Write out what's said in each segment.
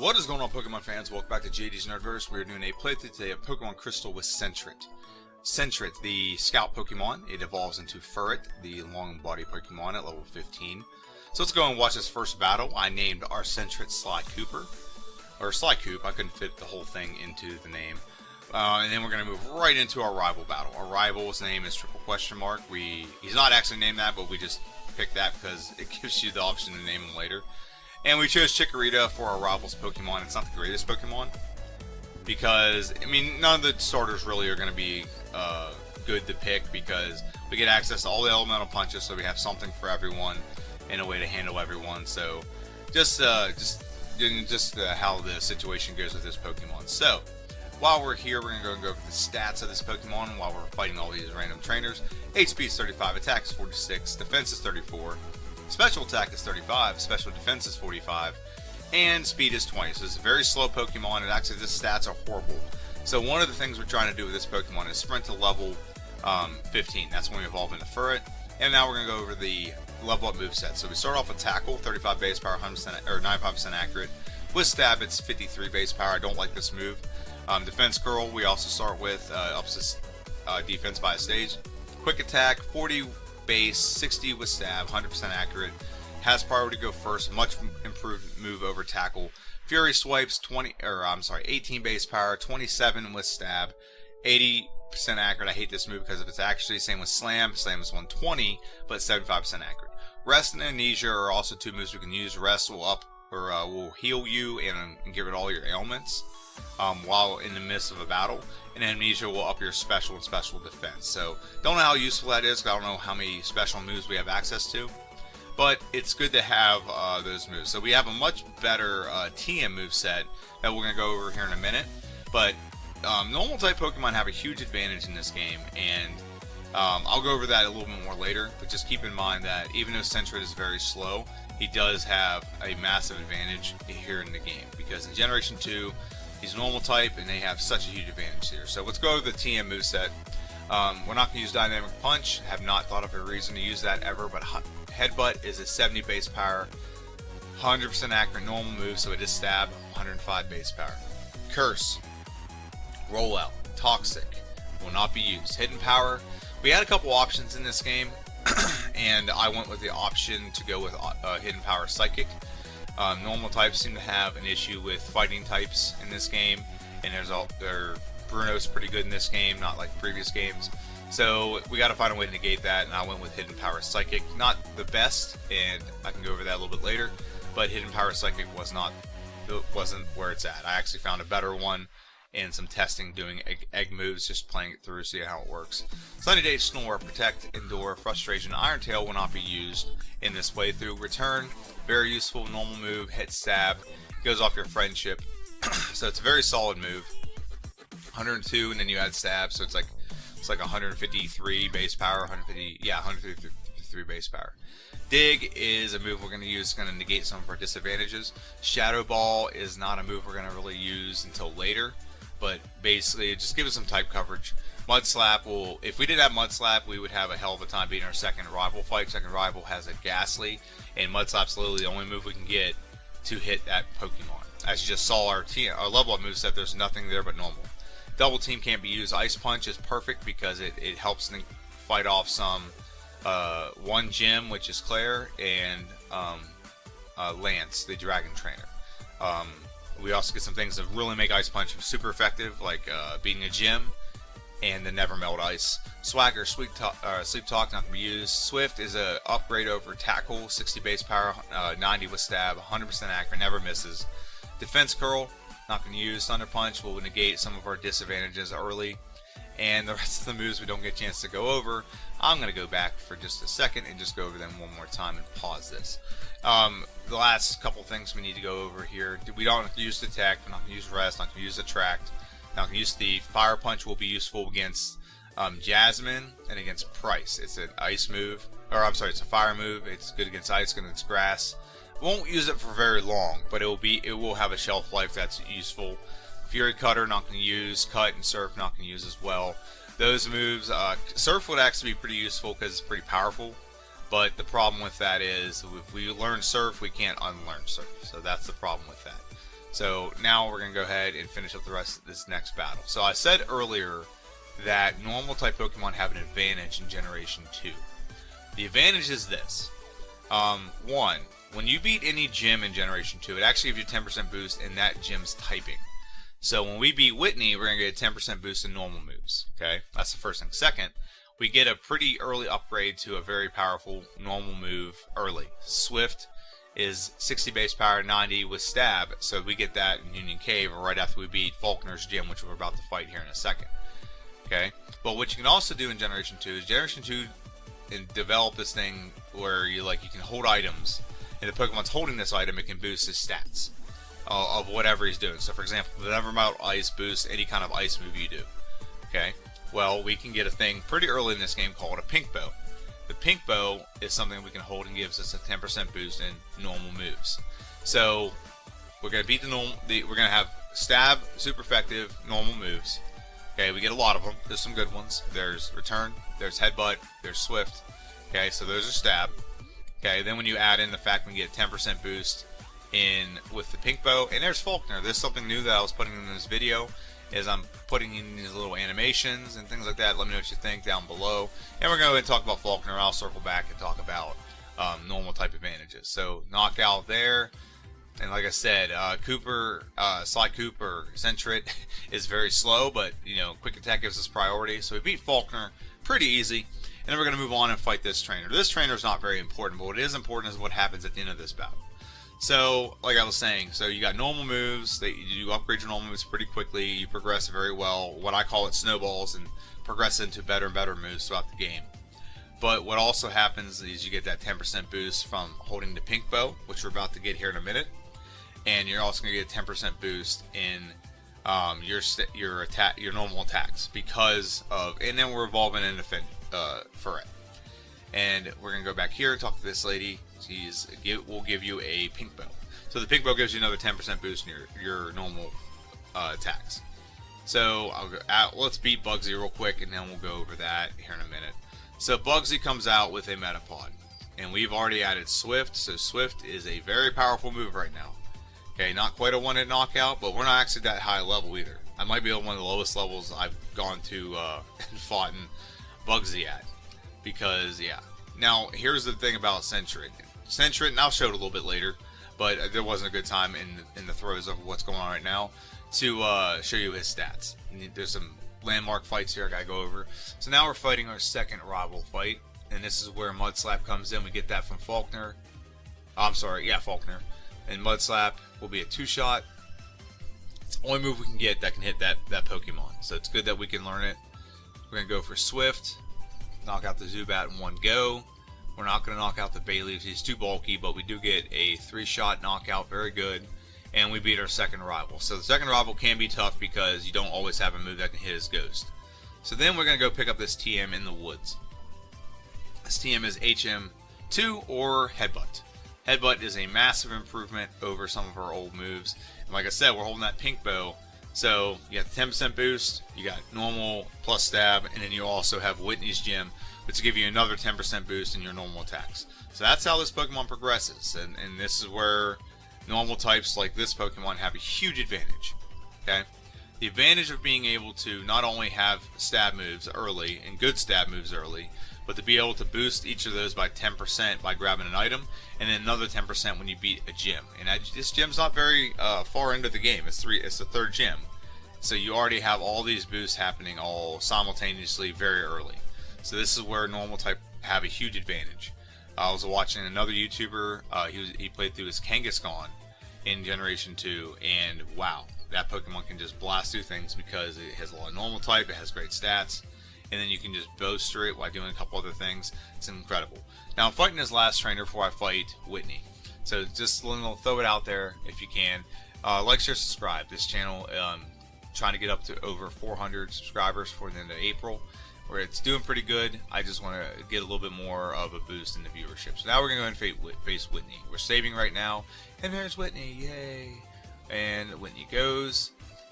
What is going on, Pokemon fans? Welcome back to JD's Nerdverse. We are doing a playthrough today of Pokemon Crystal with Sentret. Sentret, the scout Pokemon, it evolves into Furret, the long body Pokemon at level 15. So let's go and watch this first battle. I named our Sentret Sly Cooper, or Sly Coop. I couldn't fit the whole thing into the name. And then we're going to move right into our rival battle. Our rival's name is Triple Question Mark. He's not actually named that, but we just picked that because it gives you the option to name him later. And we chose Chikorita for our rival's Pokemon. It's not the greatest Pokemon because, I mean, none of the starters really are going to be good to pick because we get access to all the elemental punches, so we have something for everyone and a way to handle everyone. So just how the situation goes with this Pokemon. So while we're here, we're going to go over the stats of this Pokemon while we're fighting all these random trainers. HP is 35, attack is 46, defense is 34. Special attack is 35, special defense is 45, and speed is 20. So it's a very slow Pokemon, and actually the stats are horrible. So one of the things we're trying to do with this Pokemon is sprint to level 15. That's when we evolve into Furret. And now we're going to go over the level up moveset. So we start off with Tackle, 35 base power, 100% or 95% accurate. With Stab, it's 53 base power. I don't like this move. Defense Curl, we also start with ups defense by a stage. Quick Attack, 40 base, 60 with Stab, 100% accurate. Has priority to go first, much improved move over Tackle. Fury Swipes, 18 base power, 27 with Stab, 80% accurate. I hate this move because of it's actually same with Slam. Slam is 120, but 75% accurate. Rest and Amnesia are also two moves we can use. Rest will up or will heal you and give it all your ailments while in the midst of a battle, and Amnesia will up your special and special defense. So don't know how useful that is, 'cause I don't know how many special moves we have access to, but it's good to have those moves. So we have a much better TM moveset that we're going to go over here in a minute, but normal type Pokemon have a huge advantage in this game, and I'll go over that a little bit more later, but just keep in mind that even though Sentret is very slow, he does have a massive advantage here in the game, because in Generation 2, he's normal type, and they have such a huge advantage here. So let's go over the TM moveset. We're not going to use Dynamic Punch. Have not thought of a reason to use that ever, but Headbutt is a 70 base power, 100% accurate normal move, so it is Stab, 105 base power. Curse, Rollout, Toxic, will not be used. Hidden Power, we had a couple options in this game, and I went with the option to go with Hidden Power Psychic. Normal types seem to have an issue with fighting types in this game, and Bruno's pretty good in this game, not like previous games. So we got to find a way to negate that, and I went with Hidden Power Psychic. Not the best, and I can go over that a little bit later, but Hidden Power Psychic wasn't where it's at. I actually found a better one and some testing doing egg moves, just playing it through, see how it works. Sunny Day, Snore, Protect, Endure, Frustration, Iron Tail will not be used in this playthrough. Return, very useful, normal move, hit Stab, goes off your friendship. So it's a very solid move. 102, and then you add Stab, so it's like 153 base power, 153 base power. Dig is a move we're going to use. It's going to negate some of our disadvantages. Shadow Ball is not a move we're going to really use until later, but basically it just gives us some type coverage. Mud Slap will, if we did have Mud Slap, we would have a hell of a time beating our second rival fight. Second rival has a Ghastly, and Mud Slap's literally the only move we can get to hit that Pokemon. As you just saw our level up moveset, there's nothing there but normal. Double Team can't be used. Ice Punch is perfect because it helps fight off some one gym, which is Claire, and Lance, the Dragon Trainer. We also get some things that really make Ice Punch super effective, like beating a gym and the Never Melt Ice. Swagger, Sleep Talk not going to be used. Swift is a upgrade over Tackle, 60 base power, 90 with Stab, 100% accurate, never misses. Defense Curl, not going to use. Thunder Punch will negate some of our disadvantages early. And the rest of the moves we don't get a chance to go over, I'm going to go back for just a second and just go over them one more time and pause this. The last couple things we need to go over here. We don't use Detect, we're not going to use Rest, not going to use Attract. Not going to use the Fire Punch will be useful against Jasmine and against Price. It's an ice move, or I'm sorry, it's a fire move. It's good against ice, good against grass. Won't use it for very long, but it will have a shelf life that's useful. Fury Cutter, not going to use. Cut and Surf, not going to use as well. Those moves, Surf would actually be pretty useful because it's pretty powerful, but the problem with that is if we learn Surf, we can't unlearn Surf, so that's the problem with that. So now we're going to go ahead and finish up the rest of this next battle. So I said earlier that normal type Pokemon have an advantage in Generation 2. The advantage is this. One, when you beat any gym in Generation 2, it actually gives you 10% boost in that gym's typing. So when we beat Whitney, we're going to get a 10% boost in normal moves. Okay, that's the first thing. Second, we get a pretty early upgrade to a very powerful normal move early. Swift is 60 base power, 90 with stab, so we get that in Union Cave right after we beat Faulkner's gym, which we're about to fight here in a second. Okay, but what you can also do in Generation 2 is Generation 2 and develop this thing where you can hold items, and the Pokemon's holding this item, it can boost his stats of whatever he's doing. So for example, the Never Melt Ice boosts any kind of ice move you do. Okay, well, we can get a thing pretty early in this game called a Pink Bow. The Pink Bow is something we can hold and gives us a 10% boost in normal moves. So we're gonna beat we're gonna have stab, super effective normal moves. Okay, we get a lot of them. There's some good ones. There's return, there's headbutt, there's swift. Okay, so those are stab. Okay, then when you add in the fact we get 10% boost in with the Pink Bow, and there's Faulkner. There's something new that I was putting in this video. Is I'm putting in these little animations and things like that. Let me know what you think down below. And we're going to go ahead and talk about Faulkner. I'll circle back and talk about normal type advantages. So knockout there. And like I said, Sly Cooper, Sentret is very slow, but quick attack gives us priority. So we beat Faulkner pretty easy. And then we're going to move on and fight this trainer. This trainer is not very important, but what is important is what happens at the end of this battle. So, like I was saying, so you got normal moves, you upgrade your normal moves pretty quickly, you progress very well, what I call it snowballs, and progress into better and better moves throughout the game. But what also happens is you get that 10% boost from holding the Pink Bow, which we're about to get here in a minute, and you're also going to get a 10% boost in your normal attacks because of, and then we're evolving into Furret. And we're going to go back here, talk to this lady. We'll give you a Pink Bow. So the Pink Bow gives you another 10% boost in your normal attacks. So let's beat Bugsy real quick, and then we'll go over that here in a minute. So Bugsy comes out with a Metapod, and we've already added Swift. So Swift is a very powerful move right now. Okay, not quite a one-hit knockout, but we're not actually that high level either. I might be on one of the lowest levels I've gone to and fought Bugsy at. Because, yeah. Now, here's the thing about Sentret, and I'll show it a little bit later, but there wasn't a good time in the throes of what's going on right now to show you his stats. There's some landmark fights here I gotta go over. So now we're fighting our second rival fight, and this is where Mud Slap comes in. We get that from Faulkner. Faulkner. And Mud Slap will be a 2-shot. It's the only move we can get that can hit that Pokemon. So it's good that we can learn it. We're gonna go for Swift. Knock out the Zubat in one go. We're not going to knock out the Bayleaf. He's too bulky, but we do get a 3-shot knockout. Very good. And we beat our second rival. So the second rival can be tough because you don't always have a move that can hit his Ghost. So then we're going to go pick up this TM in the woods. This TM is HM2 or Headbutt. Headbutt is a massive improvement over some of our old moves. And like I said, we're holding that Pink Bow. So you got the 10% boost, you got normal plus stab, and then you also have Whitney's Gym, which will give you another 10% boost in your normal attacks. So that's how this Pokemon progresses, and this is where normal types like this Pokemon have a huge advantage. Okay, the advantage of being able to not only have stab moves early and good stab moves early, but to be able to boost each of those by 10% by grabbing an item, and then another 10% when you beat a gym. And this gym's not very far into the game. It's the third gym, so you already have all these boosts happening all simultaneously very early. So this is where normal type have a huge advantage. I was watching another YouTuber. He played through his KangaskDan in Generation 2, and wow, that Pokemon can just blast through things because it has a lot of normal type. It has great stats. And then you can just boaster it while doing a couple other things. It's incredible. Now I'm fighting his last trainer before I fight Whitney. So just throw it out there if you can. Like, share, subscribe. This channel, trying to get up to over 400 subscribers for the end of April, where it's doing pretty good. I just want to get a little bit more of a boost in the viewership. So now we're going to go and face Whitney. We're saving right now. And there's Whitney. Yay. And Whitney goes.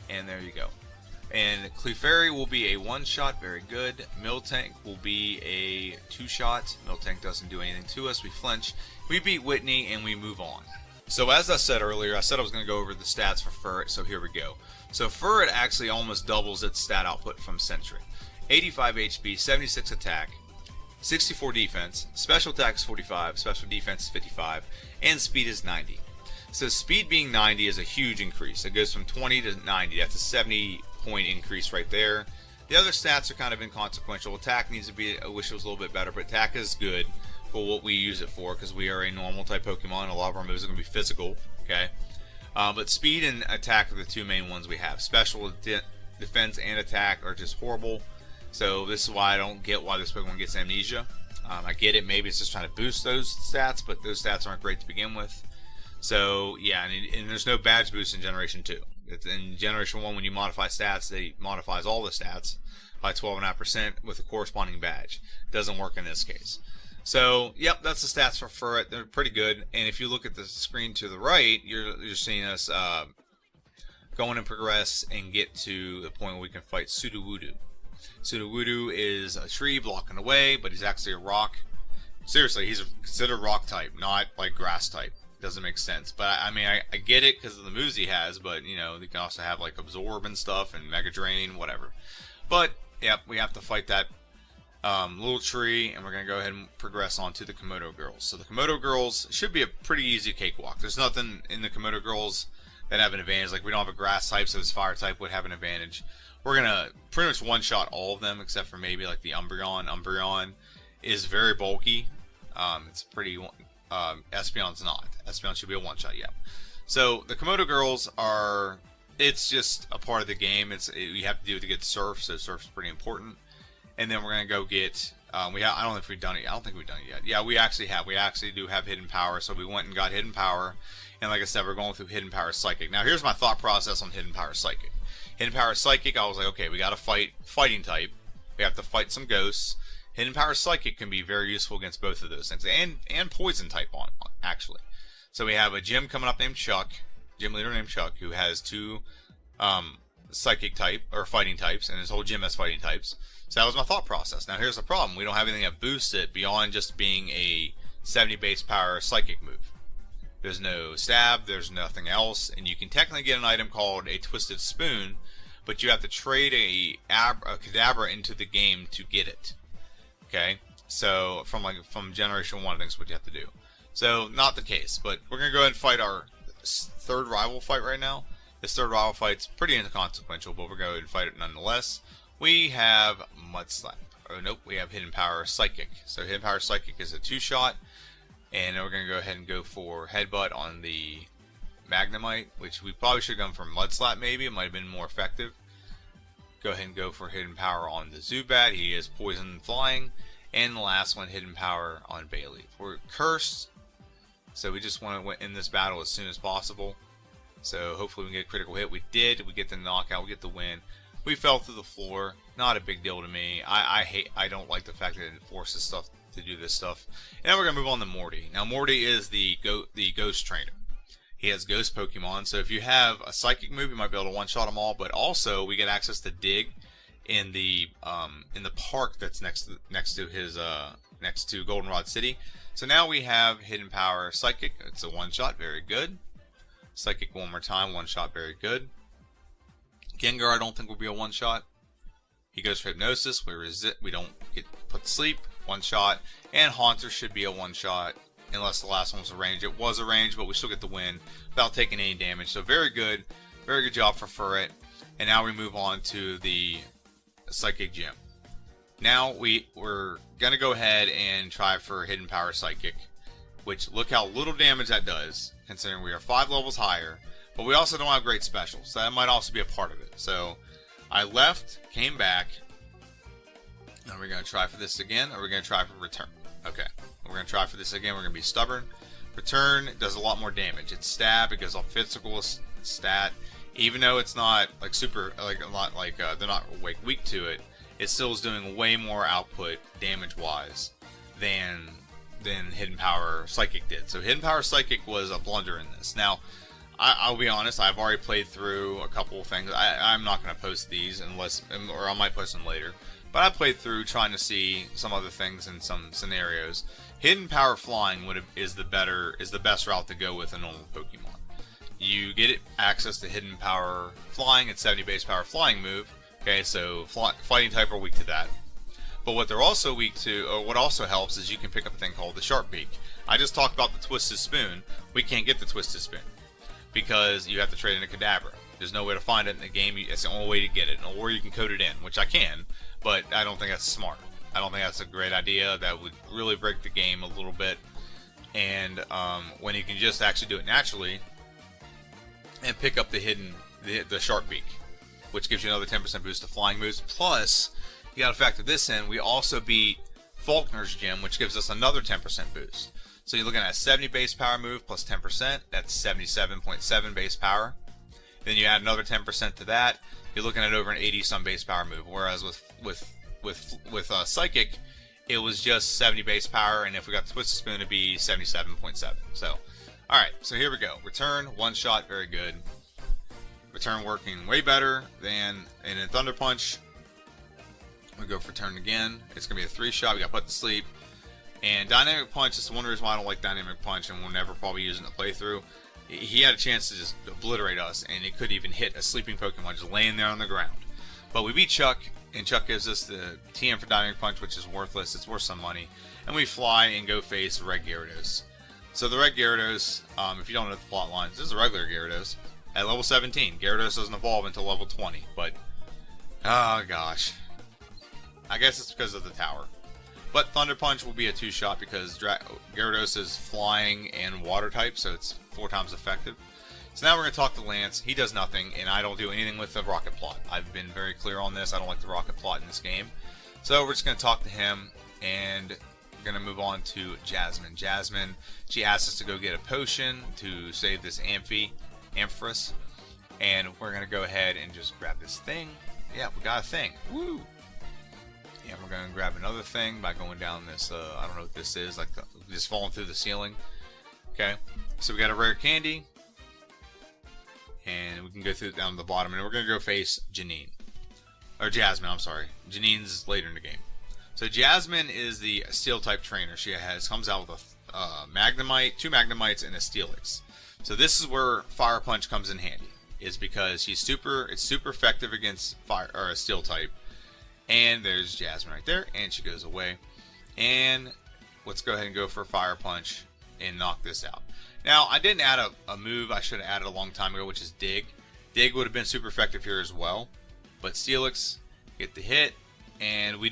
And there you go. And Clefairy will be a 1-shot, very good. Miltank will be a 2-shot. Miltank doesn't do anything to us. We flinch. We beat Whitney and we move on. So as I said earlier, I said I was going to go over the stats for Furret, so here we go. So Furret actually almost doubles its stat output from Sentret. 85 HP, 76 attack, 64 defense, special attack is 45, special defense is 55, and speed is 90. So speed being 90 is a huge increase. It goes from 20 to 90. That's a 70-point increase right there. The other stats are kind of inconsequential. Attack needs to be, I wish it was a little bit better, but attack is good for what we use it for, because we are a normal type Pokemon. A lot of our moves are going to be physical, okay? But speed and attack are the two main ones we have. Special defense and attack are just horrible. So this is why I don't get why this Pokemon gets amnesia. I get it, maybe it's just trying to boost those stats, but those stats aren't great to begin with. So yeah, and there's no badge boost in Generation 2. In Generation 1, when you modify stats, they modifies all the stats by 12.5% with a corresponding badge. Doesn't work in this case. So, yep, that's the stats for Furret. They're pretty good. And if you look at the screen to the right, you're seeing us go and progress and get to the point where we can fight Sudowoodo. Sudowoodo is a tree blocking the way, but he's actually a rock. Seriously, he's considered rock type, not like grass type. Doesn't make sense. But I mean, I get it because of the moves he has, but you know, they can also have like Absorb and stuff and Mega Drain, whatever. But, yep, we have to fight that little tree, and we're going to go ahead and progress on to the Komodo Girls. So the Komodo Girls should be a pretty easy cakewalk. There's nothing in the Komodo Girls that have an advantage. Like, we don't have a grass type, so this fire type would have an advantage. We're going to pretty much one-shot all of them, except for maybe like the Umbreon. Umbreon is very bulky. It's pretty... Espeon's not. Espeon should be a one-shot, yeah. So the Komodo Girls are... It's just a part of the game. You have to do it to get Surf, so Surf's pretty important. And then we're going to go get, I don't know if we've done it yet. I don't think we've done it yet. Yeah, we actually have. We actually do have Hidden Power. So we went and got Hidden Power. And like I said, we're going through Hidden Power Psychic. Now, here's my thought process on Hidden Power Psychic. Hidden Power Psychic, I was like, okay, we got to fight Fighting type. We have to fight some Ghosts. Hidden Power Psychic can be very useful against both of those things. And Poison type, actually. So we have a gym coming up named Chuck. Gym leader named Chuck, who has two Psychic type, or Fighting types. And his whole gym has Fighting types. So that was my thought process. Now here's the problem. We don't have anything that boosts it beyond just being a 70 base power psychic move. There's no stab, there's nothing else, and you can technically get an item called a Twisted Spoon, but you have to trade a Kadabra into the game to get it. Okay? So from Generation 1, I think is what you have to do. So not the case, but we're going to go ahead and fight our third rival fight right now. This third rival fight's pretty inconsequential, but we're going to go ahead and fight it nonetheless. We have Mudslap. Oh, nope, we have Hidden Power Psychic. So Hidden Power Psychic is a two-shot. And then we're going to go ahead and go for Headbutt on the Magnemite, which we probably should have gone for Mudslap maybe. It might have been more effective. Go ahead and go for Hidden Power on the Zubat. He is Poison Flying. And the last one, Hidden Power on Bayleaf. We're cursed, so we just want to end this battle as soon as possible. So hopefully we can get a critical hit. We did. We get the knockout. We get the win. We fell through the floor. Not a big deal to me. I don't like the fact that it forces stuff to do this stuff. And now we're going to move on to Morty. Now Morty is the Ghost Trainer. He has Ghost Pokemon. So if you have a Psychic move, you might be able to one-shot them all. But also we get access to Dig in the park that's next to Goldenrod City. So now we have Hidden Power Psychic. It's a one-shot. Very good. Psychic one more time. One-shot. Very good. Gengar, I don't think will be a one-shot. He goes for Hypnosis. We don't get put to sleep. One-shot. And Haunter should be a one-shot, unless the last one was a range. It was a range, but we still get the win without taking any damage. So very good. Very good job for Furret. And now we move on to the Psychic Gym. Now we're going to go ahead and try for Hidden Power Psychic, which look how little damage that does, considering we are 5 levels higher. But we also don't have great specials, so that might also be a part of it. So I left, came back. Now we're going to try for this again, or we're going to try for Return. Okay, we're going to try for this again. We're going to be stubborn. Return does a lot more damage. It's stab. It goes off physical stat. Even though it's not like super, like a lot, like they're not weak to it. It still is doing way more output damage-wise than Hidden Power Psychic did. So Hidden Power Psychic was a blunder in this. Now, I'll be honest, I've already played through a couple of things. I'm not going to post these or I might post them later. But I played through trying to see some other things in some scenarios. Hidden Power Flying is the best route to go with a normal Pokemon. You get access to Hidden Power Flying. It's 70 base power flying move. Okay, so fighting type are weak to that. But what they're also weak to, or what also helps, is you can pick up a thing called the Sharp Beak. I just talked about the Twisted Spoon. We can't get the Twisted Spoon because you have to trade in a Kadabra. There's no way to find it in the game. It's the only way to get it, or you can code it in, which I can, but I don't think that's smart. I don't think that's a great idea. That would really break the game a little bit. And when you can just actually do it naturally and pick up the Sharp Beak, which gives you another 10% boost to flying moves. Plus, you got to factor this in. We also beat Faulkner's Gym, which gives us another 10% boost. So you're looking at a 70 base power move plus 10%. That's 77.7 base power. Then you add another 10% to that. You're looking at over an 80-some base power move. Whereas with Psychic, it was just 70 base power, and if we got the Twisted Spoon, it'd be 77.7. So, all right. So here we go. Return, one shot, very good. Return working way better than in Thunder Punch. We go for turn again. It's gonna be a 3-shot. We got put to sleep. And Dynamic Punch is one reason why I don't like Dynamic Punch, and we'll never probably use it in the playthrough. He had a chance to just obliterate us, and it could even hit a sleeping Pokemon just laying there on the ground. But we beat Chuck, and Chuck gives us the TM for Dynamic Punch, which is worthless. It's worth some money. And we fly and go face Red Gyarados. So the Red Gyarados, if you don't know the plot lines, this is a regular Gyarados. At level 17, Gyarados doesn't evolve until level 20, but, oh gosh. I guess it's because of the tower. But Thunder Punch will be a 2-shot because Gyarados is flying and water type, so it's 4 times effective. So now we're going to talk to Lance. He does nothing, and I don't do anything with the rocket plot. I've been very clear on this. I don't like the rocket plot in this game. So we're just going to talk to him, and we're going to move on to Jasmine. Jasmine, she asks us to go get a potion to save this Ampharos, and we're going to go ahead and just grab this thing. Yeah, we got a thing. Woo! And we're going to grab another thing by going down this, I don't know what this is, like just falling through the ceiling. Okay, so we got a rare candy, and we can go through down to the bottom, and we're going to go face Janine. Or Jasmine, I'm sorry. Janine's later in the game. So Jasmine is the Steel-type trainer. She comes out with a Magnemite, 2 Magnemites, and a Steelix. So this is where Fire Punch comes in handy, is because it's super effective against fire or a Steel-type. And there's Jasmine right there, and she goes away. And let's go ahead and go for Fire Punch and knock this out. Now, I didn't add a move I should have added a long time ago, which is Dig. Dig would have been super effective here as well. But Steelix, get the hit. And we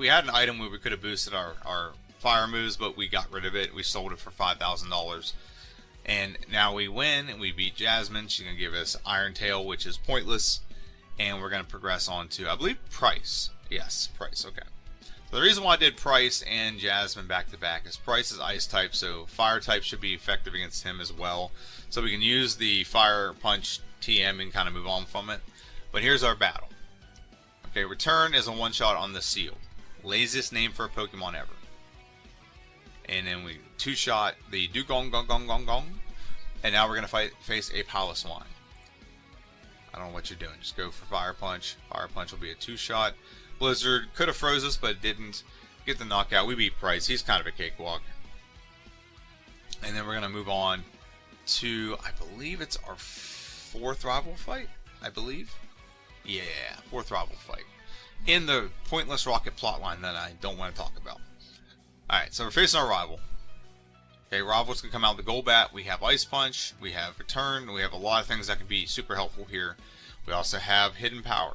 had an item where we could have boosted our fire moves, but we got rid of it. We sold it for $5,000. And now we win, and we beat Jasmine. She's going to give us Iron Tail, which is pointless. And we're going to progress on to, I believe, Price. Yes, Price, okay. So the reason why I did Price and Jasmine back-to-back is Price is Ice type, so Fire type should be effective against him as well. So we can use the Fire Punch TM and kind of move on from it. But here's our battle. Okay, Return is a 1-shot on the Seal. Laziest name for a Pokemon ever. And then we 2-shot the Dugong Gong Gong Gong Gong. And now we're going to face a Piloswine. I don't know what you're doing. Just go for Fire Punch. Fire Punch will be a 2-shot. Blizzard could have froze us, but didn't. Get the knockout. We beat Price. He's kind of a cakewalk. And then we're going to move on to, I believe it's our 4th rival fight. I believe. Yeah, 4th rival fight. In the pointless rocket plotline that I don't want to talk about. Alright, so we're facing our rival. Okay, rivals can come out with the Golbat. We have Ice Punch. We have Return. We have a lot of things that can be super helpful here. We also have Hidden Power.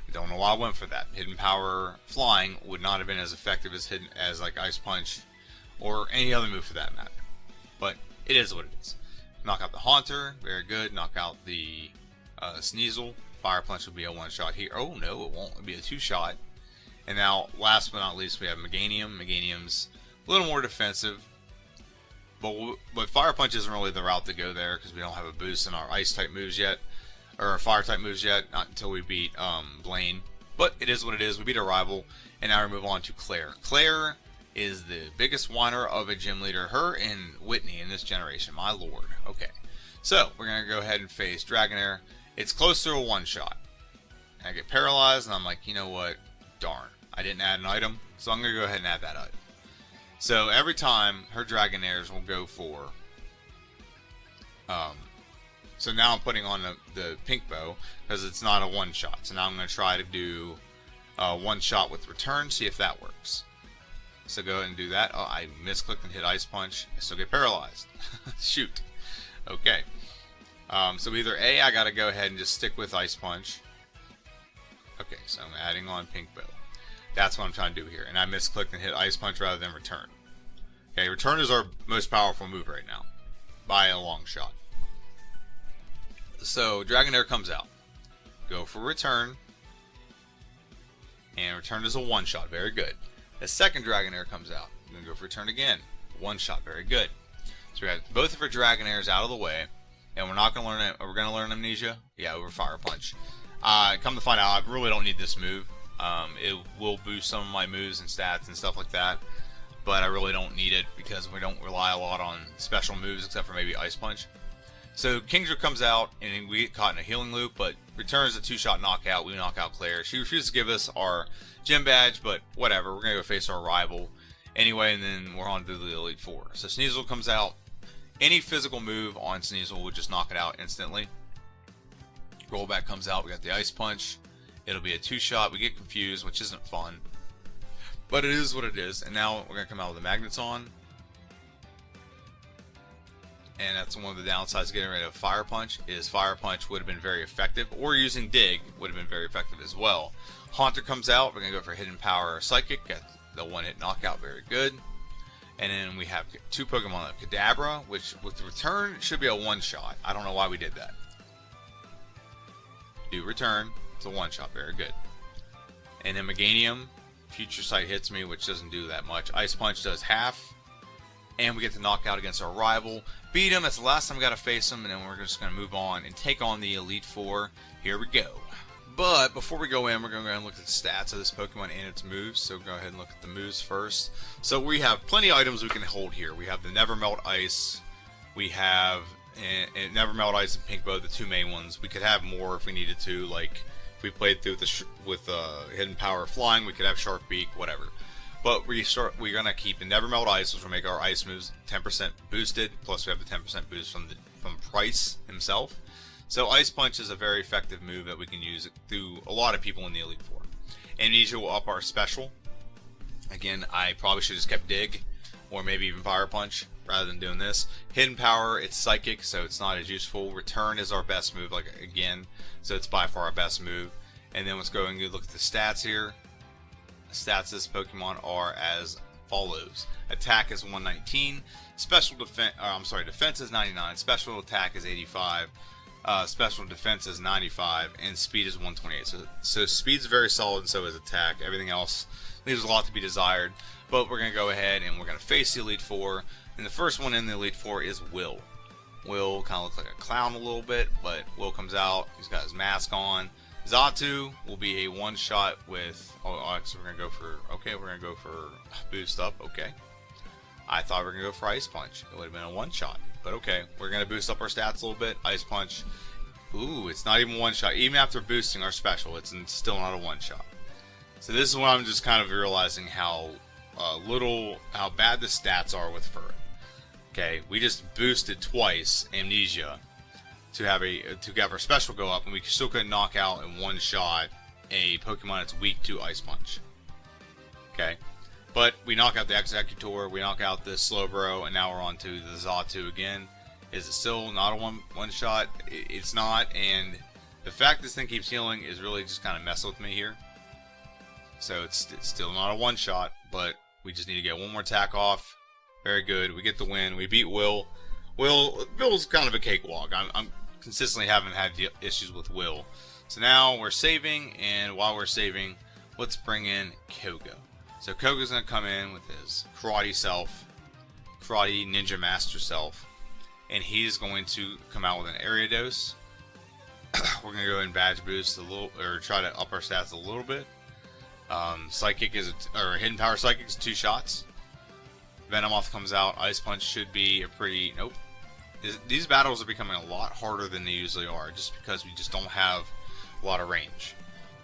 I don't know why I went for that. Hidden Power Flying would not have been as effective as like Ice Punch or any other move for that matter. But it is what it is. Knock out the Haunter. Very good. Knock out the Sneasel. Fire Punch will be a 1-shot here. Oh no, it won't. It'll be a 2-shot. And now, last but not least, we have Meganium. Meganium's a little more defensive. But Fire Punch isn't really the route to go there because we don't have a boost in our Ice-type moves yet. Or our Fire-type moves yet. Not until we beat Blaine. But it is what it is. We beat a rival. And now we move on to Claire. Claire is the biggest whiner of a gym leader. Her and Whitney in this generation. My lord. Okay. So, we're going to go ahead and face Dragonair. It's close to a 1-shot. And I get paralyzed, and I'm like, you know what? Darn. I didn't add an item, so I'm going to go ahead and add that item. So every time her Dragonairs will go for, so now I'm putting on the pink bow because it's not a one shot. So now I'm going to try to do one shot with return, see if that works. So go ahead and do that. Oh, I misclicked and hit Ice Punch. I still get paralyzed. Shoot. Okay. So either A, I got to go ahead and just stick with Ice Punch. Okay, so I'm adding on pink bow. That's what I'm trying to do here. And I misclicked and hit Ice Punch rather than return. Okay, return is our most powerful move right now. By a long shot. So Dragonair comes out. Go for return. And return is a one shot. Very good. The second Dragonair comes out. I'm going to go for return again. One shot. Very good. So we got both of our Dragonairs out of the way. And we're not going to learn it. We're going to learn Amnesia. Yeah, over Fire Punch. Come to find out, I really don't need this move. It will boost some of my moves and stats and stuff like that. But I really don't need it because we don't rely a lot on special moves except for maybe Ice Punch. So Kingdra comes out and we get caught in a healing loop, but returns a two-shot knockout. We knock out Claire. She refuses to give us our gym badge, but whatever. We're going to go face our rival anyway, and then we're on to the Elite Four. So Sneasel comes out. Any physical move on Sneasel would just knock it out instantly. Rollback comes out. We got the Ice Punch. It'll be a two-shot. We get confused, which isn't fun. But it is what it is. And now we're going to come out with the Magnets on. And that's one of the downsides of getting rid of Fire Punch, is Fire Punch would have been very effective, or using Dig would have been very effective as well. Haunter comes out. We're going to go for Hidden Power or Psychic. Get the one-hit knockout. Very good. And then we have two Pokemon left. Kadabra, which with the return should be a one-shot. I don't know why we did that. Do return. It's a one-shot. Very good. And then Meganium. Future Sight hits me, which doesn't do that much. Ice Punch does half. And we get to knock out against our rival. Beat him. That's the last time we got to face him. And then we're just going to move on and take on the Elite Four. Here we go. But before we go in, we're going to go ahead and look at the stats of this Pokemon and its moves. So go ahead and look at the moves first. So we have plenty of items we can hold here. We have the Never Melt Ice. We have Never Melt Ice and Pink Bow, the two main ones. We could have more if we needed to. Like if we played through with Hidden Power Flying, we could have Sharp Beak, whatever. But we're going to keep the Never Melt Ice, which will make our ice moves 10% boosted. Plus we have the 10% boost from Price himself. So Ice Punch is a very effective move that we can use through a lot of people in the Elite Four. Amnesia will up our special. Again, I probably should have just kept Dig, or maybe even Fire Punch, rather than doing this. Hidden Power, it's Psychic, so it's not as useful. Return is our best move, again, so it's by far our best move. And then let's go and look at the stats here. The stats of this Pokemon are as follows. Attack is 119. Defense is 99. Special attack is 85. Special defense is 95, and speed is 128. So speed's very solid, and so is attack. Everything else leaves a lot to be desired. But we're going to go ahead and we're going to face the Elite Four. And the first one in the Elite Four is Will. Will kind of looks like a clown a little bit, but Will comes out. He's got his mask on. Xatu will be a one-shot with. So we're going to go for. Okay, we're going to go for boost up. Okay. I thought we were going to go for Ice Punch. It would have been a one-shot. But okay, we're going to boost up our stats a little bit. Ice Punch. Ooh, it's not even one shot. Even after boosting our special, it's still not a one shot. So this is when I'm just kind of realizing how bad the stats are with Furret. Okay, we just boosted twice Amnesia to have our special go up, and we still couldn't knock out in one shot a Pokemon that's weak to Ice Punch. Okay. But we knock out the Executor, we knock out the Slowbro, and now we're on to the Xatu again. Is it still not a one shot? It's not, and the fact this thing keeps healing is really just kind of messing with me here. So it's still not a one shot, but we just need to get one more attack off. Very good. We get the win. We beat Will. Will's kind of a cakewalk. I'm consistently haven't had issues with Will. So now we're saving, and while we're saving, let's bring in Koga. So Koga's going to come in with his karate self, karate ninja master self, and he's going to come out with an area dose. We're going to go and badge boost a little, or try to up our stats a little bit. Psychic or Hidden Power Psychic is 2 shots. Venomoth comes out. Ice Punch should be a pretty, nope. These battles are becoming a lot harder than they usually are, just because we just don't have a lot of range.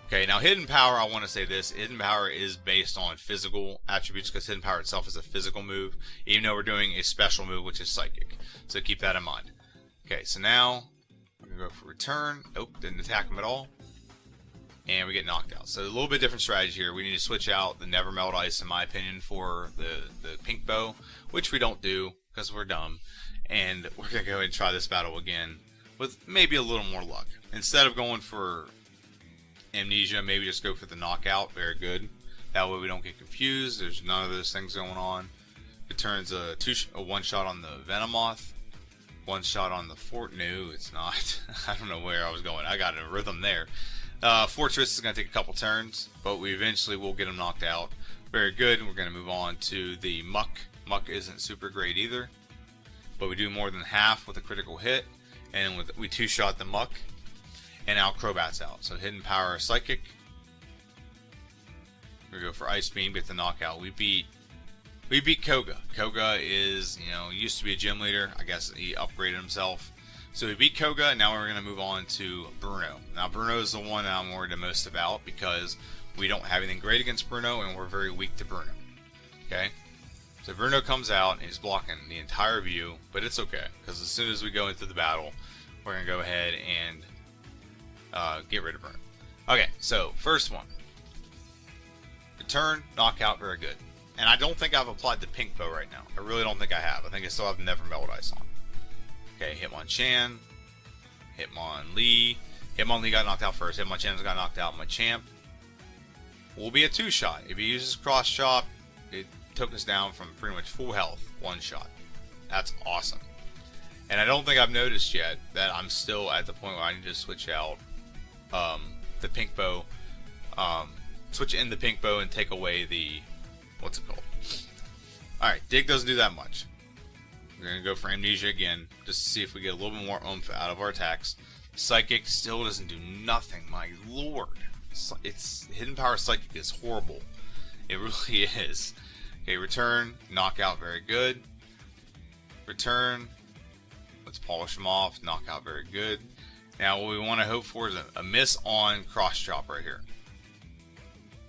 Okay, now Hidden Power, I want to say this. Hidden Power is based on physical attributes because Hidden Power itself is a physical move, even though we're doing a special move, which is Psychic. So keep that in mind. Okay, so now we're going to go for Return. Nope, didn't attack him at all. And we get knocked out. So a little bit different strategy here. We need to switch out the Never Melt Ice, in my opinion, for the Pink Bow, which we don't do because we're dumb. And we're going to go ahead and try this battle again with maybe a little more luck. Instead of going for Amnesia, maybe just go for the Knockout. Very good. That way we don't get confused. There's none of those things going on. It turns a one shot on the Venomoth. One shot on the Fort. No, it's not. I don't know where I was going. I got a rhythm there. Fortress is going to take a couple turns, but we eventually will get him knocked out. Very good. We're going to move on to the Muck. Muck isn't super great either, but we do more than half with a critical hit, and we two-shot the Muck, and now Crobat's out. So Hidden Power, Psychic. We go for Ice Beam, get the knockout. We beat Koga. Koga is, used to be a gym leader. I guess he upgraded himself. So we beat Koga, and now we're going to move on to Bruno. Now Bruno is the one that I'm worried the most about because we don't have anything great against Bruno, and we're very weak to Bruno. Okay? So Bruno comes out, and he's blocking the entire view, but it's okay, because as soon as we go into the battle, we're going to go ahead and get rid of Bruno. Okay, so first one. Return, knockout, very good. And I don't think I've applied the Pink Bow right now. I really don't think I have. I think I still have Never Melt Ice on. Okay, Hitmonchan, Hitmonlee. Hitmonlee got knocked out first. Hitmonchan's got knocked out. Machamp will be a two-shot. If he uses Cross Chop, it took us down from pretty much full health, one shot. That's awesome. And I don't think I've noticed yet that I'm still at the point where I need to switch out the Pink Bow. Switch in the Pink Bow and take away the... what's it called? Alright, Dig doesn't do that much. We're going to go for Amnesia again, just to see if we get a little bit more oomph out of our attacks. Psychic still doesn't do nothing, my lord. It's Hidden Power Psychic is horrible. It really is. Okay, Return, Knockout, very good. Return, let's polish him off, Knockout, very good. Now what we want to hope for is a miss on Cross Chop right here.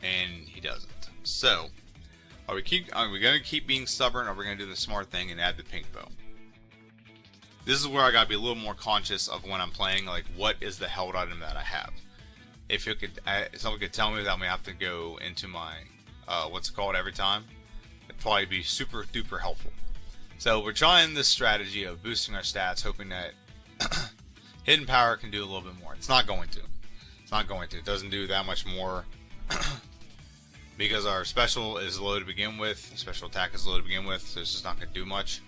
And he doesn't. So, are we going to keep being stubborn, or are we going to do the smart thing and add the Pink Bow? This is where I got to be a little more conscious of when I'm playing, like what is the held item that I have. If you could, someone could tell me without me having to go into my, what's it called every time, it'd probably be super duper helpful. So we're trying this strategy of boosting our stats, hoping that Hidden Power can do a little bit more. It's not going to. It's not going to. It doesn't do that much more. Because our special is low to begin with, special attack is low to begin with, so it's just not going to do much.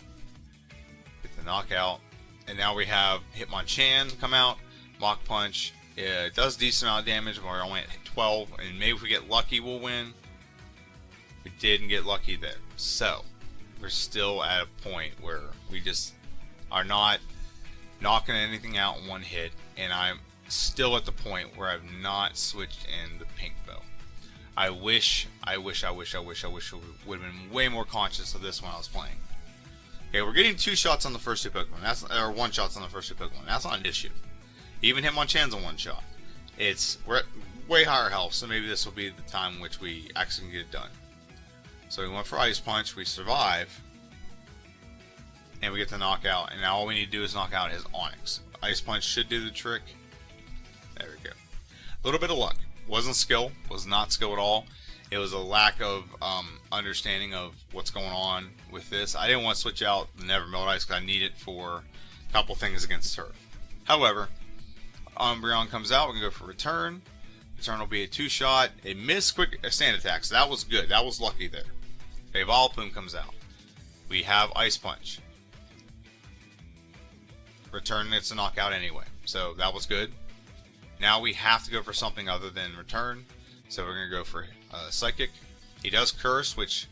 Get the knockout. And now we have Hitmonchan come out, Mach Punch. It does a decent amount of damage, but we're only at 12, and maybe if we get lucky, we'll win. We didn't get lucky there. So, we're still at a point where we just are not knocking anything out in one hit, and I'm still at the point where I've not switched in the Pink Bow. I wish I would have been way more conscious of this when I was playing. Okay, we're getting two shots on the first two Pokemon. Or one shots on the first two Pokemon. That's not an issue. Even Hitmonchan's a one shot. We're at way higher health, so maybe this will be the time in which we actually can get it done. So we went for Ice Punch, we survive, and we get the knockout, and now all we need to do is knock out his Onix. Ice Punch should do the trick. There we go. A little bit of luck. Wasn't skill, was not skill at all. It was a lack of understanding of what's going on with this. I didn't want to switch out the Never Melt Ice because I need it for a couple things against her. However, Umbreon comes out, we can go for Return. Return will be a two-shot. It missed quick sand attack, so that was good. That was lucky there. Okay, Vileplume comes out. We have Ice Punch. Return gets a knockout anyway, so that was good. Now we have to go for something other than Return, so we're going to go for Psychic. He does Curse, which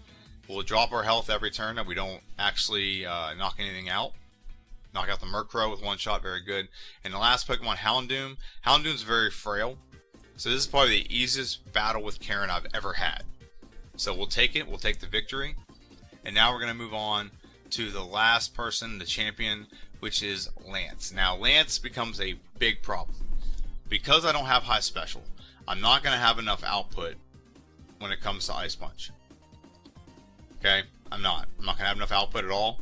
will drop our health every turn that we don't actually knock anything out. Knock out the Murkrow with one shot, very good. And the last Pokemon, Houndoom. Houndoom's very frail, so this is probably the easiest battle with Karen I've ever had. So we'll take it, we'll take the victory. And now we're going to move on to the last person, the champion, which is Lance. Now Lance becomes a big problem. because I don't have high special, I'm not going to have enough output when it comes to Ice Punch. Okay, I'm not going to have enough output at all.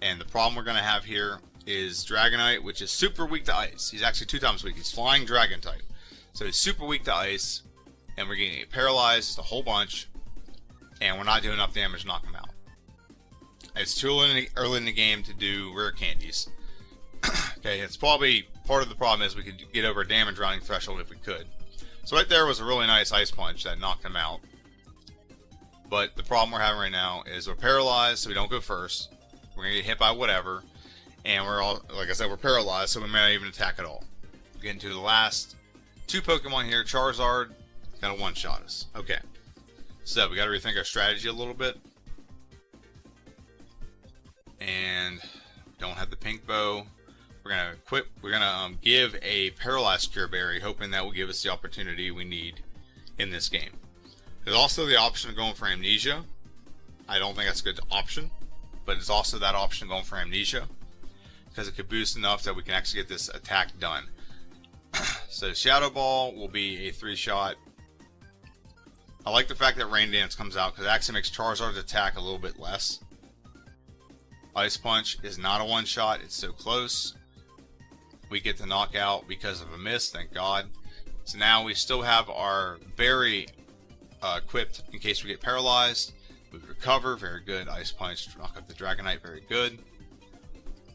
And the problem we're going to have here is Dragonite, which is super weak to ice. He's actually 2 times weak. He's flying dragon type. So he's super weak to ice. And we're getting paralyzed just a whole bunch. And we're not doing enough damage to knock him out. It's too early in the game to do rare candies. Okay, it's probably part of the problem is we could get over a damage rounding threshold if we could. So right there was a really nice Ice Punch that knocked him out. But the problem we're having right now is we're paralyzed, so we don't go first. We're going to get hit by whatever. And we're all, like I said, we're paralyzed, so we may not even attack at all. Getting to the last 2 Pokemon here. Charizard got a one-shot us. Okay. So we got to rethink our strategy a little bit. And don't have the pink bow. We're gonna equip. We're gonna give a paralyzed Cure Berry, hoping that will give us the opportunity we need in this game. There's also the option of going for Amnesia. I don't think that's a good option, but it's also that option of going for Amnesia because it could boost enough that we can actually get this attack done. So Shadow Ball will be a 3-shot. I like the fact that Rain Dance comes out because it actually makes Charizard's attack a little bit less. Ice Punch is not a one-shot. It's so close. We get the knockout because of a miss, thank God. So now we still have our berry equipped in case we get paralyzed. We recover, very good. Ice Punch, knock up the Dragonite, very good.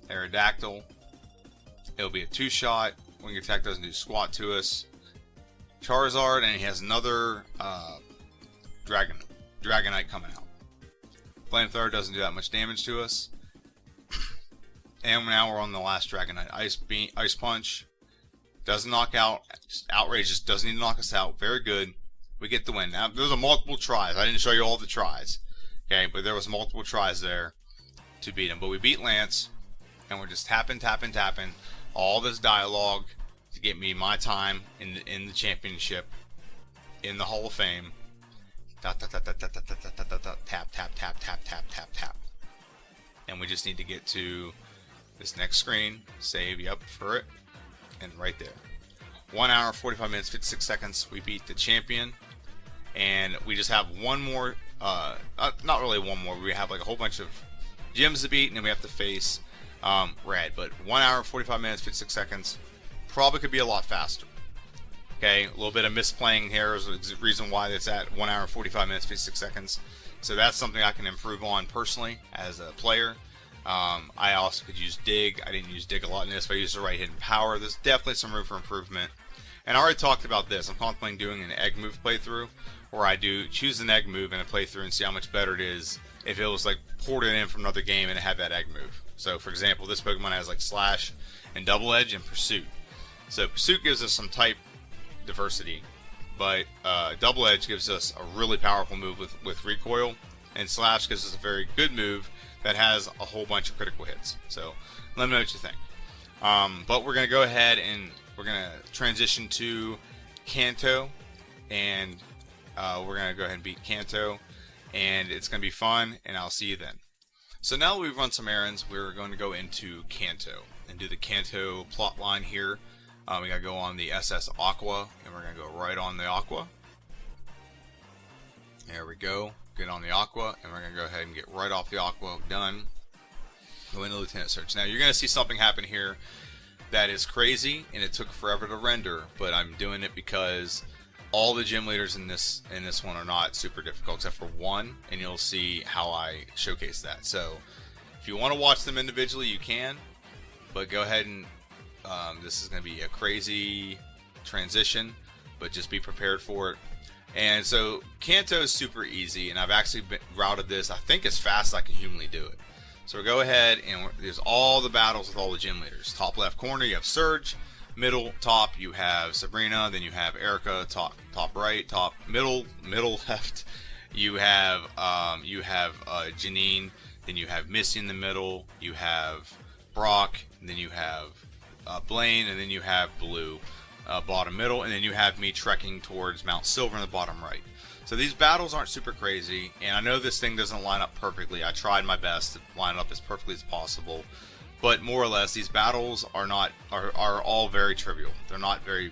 Aerodactyl, it'll be a 2-shot. Wing Attack doesn't do squat to us. Charizard, and he has another Dragonite coming out. Flamethrower doesn't do that much damage to us. And now we're on the last Dragonite. Ice Punch doesn't knock out. Outrageous, doesn't need to knock us out. Very good. We get the win. Now, there's a multiple tries. I didn't show you all the tries. Okay, but there was multiple tries there to beat him. But we beat Lance, and we're just tapping all this dialogue to get me my time in the championship, in the Hall of Fame. Tap, tap, tap. And we just need to get to this next screen, save, yep, Furret, and right there. 1 hour, 45 minutes, 56 seconds, we beat the champion, and we just have one more, not really one more, we have like a whole bunch of gyms to beat, and then we have to face Red, but 1 hour, 45 minutes, 56 seconds, probably could be a lot faster. Okay, a little bit of misplaying here is the reason why it's at 1 hour, 45 minutes, 56 seconds. So that's something I can improve on personally as a player. I also could use Dig. I didn't use Dig a lot in this, but I used the right hidden power. There's definitely some room for improvement. And I already talked about this. I'm contemplating doing an egg move playthrough, where I choose an egg move in a playthrough and see how much better it is if it was like ported in from another game and it had that egg move. So for example, this Pokemon has like Slash and Double Edge and Pursuit. So Pursuit gives us some type diversity, but Double Edge gives us a really powerful move with recoil, and Slash gives us a very good move that has a whole bunch of critical hits. So let me know what you think. But we're going to go ahead and we're going to transition to Kanto, and we're going to go ahead and beat Kanto, and it's going to be fun, and I'll see you then. So now that we've run some errands, we're going to go into Kanto and do the Kanto plot line here. We gotta go on the SS Aqua, and we're gonna go right on the Aqua. There we go. Get on the Aqua, and we're gonna go ahead and get right off the Aqua. Done. Go into Lieutenant Search. Now you're gonna see something happen here that is crazy, and it took forever to render, but I'm doing it because all the gym leaders in this one are not super difficult, except for one, and you'll see how I showcase that. So if you want to watch them individually, you can, but go ahead and this is going to be a crazy transition, but just be prepared for it. And so Kanto is super easy, and I've actually routed this, I think, as fast as I can humanly do it. So we'll go ahead, and there's all the battles with all the gym leaders. Top left corner, you have Surge. Middle, top, you have Sabrina. Then you have Erica. Top right. Top middle left, you have Janine. Then you have Missy in the middle. You have Brock. And then you have Blaine, and then you have Blue, bottom middle, and then you have me trekking towards Mount Silver in the bottom right. So these battles aren't super crazy, and I know this thing doesn't line up perfectly. I tried my best to line it up as perfectly as possible, but more or less these battles are all very trivial. They're not very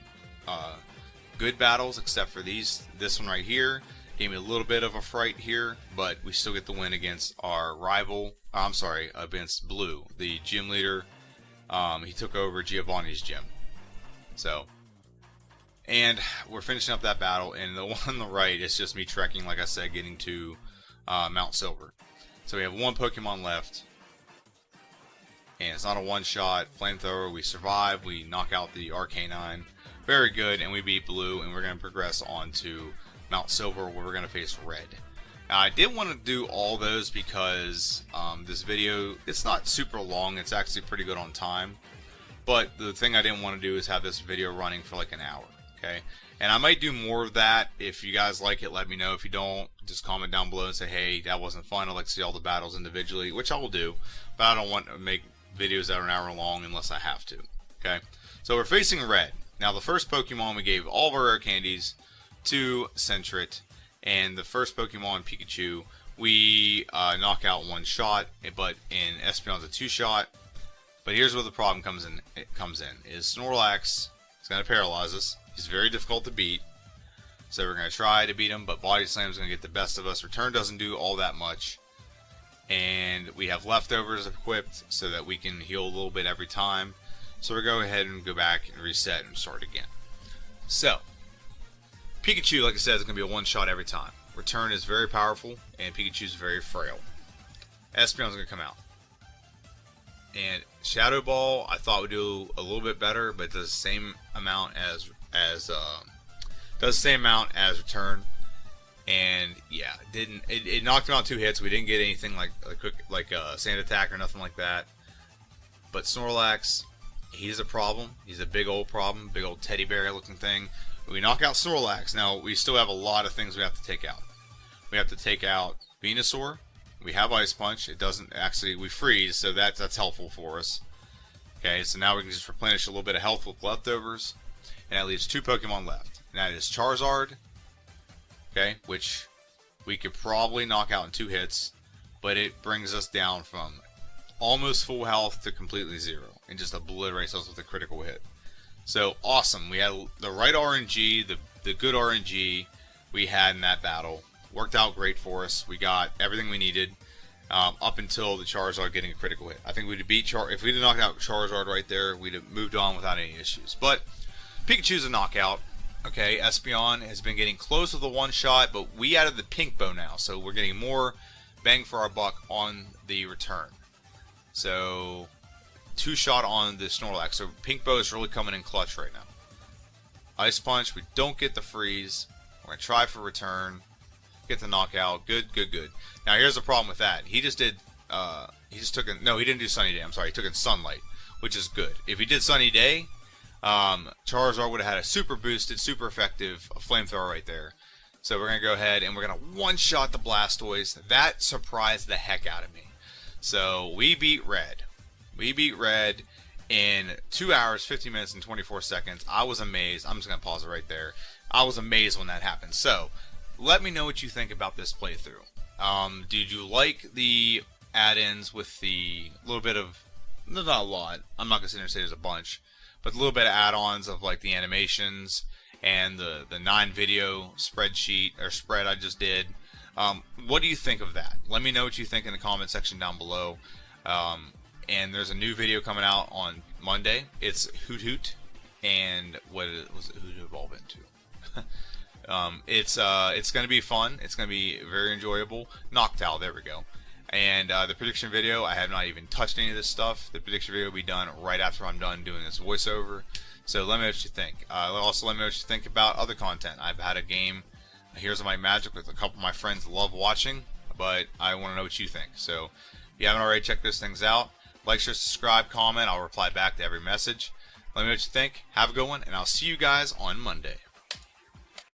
good battles, except for this one right here. Gave me a little bit of a fright here, but we still get the win against our rival. I'm sorry, against Blue, the gym leader. He took over Giovanni's gym. So, and we're finishing up that battle, and the one on the right is just me trekking, like I said, getting to Mount Silver. So we have one Pokemon left, and it's not a one-shot flamethrower. We survive. We knock out the Arcanine. Very good, and we beat Blue, and we're going to progress on to Mount Silver, where we're going to face Red. Now, I did want to do all those because this video, it's not super long. It's actually pretty good on time. But the thing I didn't want to do is have this video running for like an hour. Okay, and I might do more of that. If you guys like it, let me know. If you don't, just comment down below and say, hey, that wasn't fun. I'd like to see all the battles individually, which I will do. But I don't want to make videos that are an hour long unless I have to. Okay, so we're facing Red. Now, the first Pokemon, we gave all of our rare candies to Sentret, and the first Pokemon, Pikachu, we knock out one shot, but in Espeon's a two-shot. But here's where the problem comes in. Is Snorlax is going to paralyze us. He's very difficult to beat, so we're going to try to beat him, but Body Slam is going to get the best of us. Return doesn't do all that much, and we have leftovers equipped so that we can heal a little bit every time. So we're going to go ahead and go back and reset and start again. So, Pikachu, like I said, is going to be a one-shot every time. Return is very powerful, and Pikachu is very frail. Espeon's going to come out. And Shadow Ball, I thought would do a little bit better, but it does the same amount as Return. And yeah, it knocked him out 2 hits. We didn't get anything like Sand Attack or nothing like that. But Snorlax, he's a problem. He's a big old problem, big old teddy bear looking thing. We knock out Snorlax. Now we still have a lot of things we have to take out. We have to take out Venusaur. We have Ice Punch. It doesn't actually, we freeze, so that's helpful for us. Okay, so now we can just replenish a little bit of health with leftovers, and that leaves 2 Pokemon left. And that is Charizard, okay, which we could probably knock out in 2 hits, but it brings us down from almost full health to completely 0, and just obliterates us with a critical hit. So awesome. We had the right RNG, the good RNG we had in that battle. Worked out great for us. We got everything we needed up until the Charizard getting a critical hit. I think we'd have beat if we'd have knocked out Charizard right there, we'd have moved on without any issues. But Pikachu's a knockout. Okay, Espeon has been getting close with a one-shot, but we added the Pink Bow now, so we're getting more bang for our buck on the return. So 2-shot on the Snorlax. So Pink Bow is really coming in clutch right now. Ice Punch, we don't get the freeze. We're going to try for return. Get the knockout. Good, good, good. Now here's the problem with that. He just did, he didn't do Sunny Day. I'm sorry. He took in Sunlight, which is good. If he did Sunny Day, Charizard would have had a super boosted, super effective flamethrower right there. So we're going to go ahead and we're going to one-shot the Blastoise. That surprised the heck out of me. So we beat Red. We beat Red in 2 hours, 50 minutes, and 24 seconds. I was amazed. I'm just going to pause it right there. I was amazed when that happened. So let me know what you think about this playthrough. Did you like the add-ins with the little bit of, not a lot, I'm not going to sit here and say there's a bunch, but a little bit of add-ons of like the animations and the 9-video spreadsheet or spread I just did. What do you think of that? Let me know what you think in the comment section down below. And there's a new video coming out on Monday. It's Hoot Hoot, and what was it Hoot Hoot evolve into? It's going to be fun. It's going to be very enjoyable. Noctowl, there we go. And the prediction video, I have not even touched any of this stuff. The prediction video will be done right after I'm done doing this voiceover. So let me know what you think. Also, let me know what you think about other content. I've had a game, Here's My Magic, with a couple of my friends love watching, but I want to know what you think. So if you haven't already, checked those things out. Like, share, subscribe, comment. I'll reply back to every message. Let me know what you think. Have a good one, and I'll see you guys on Monday.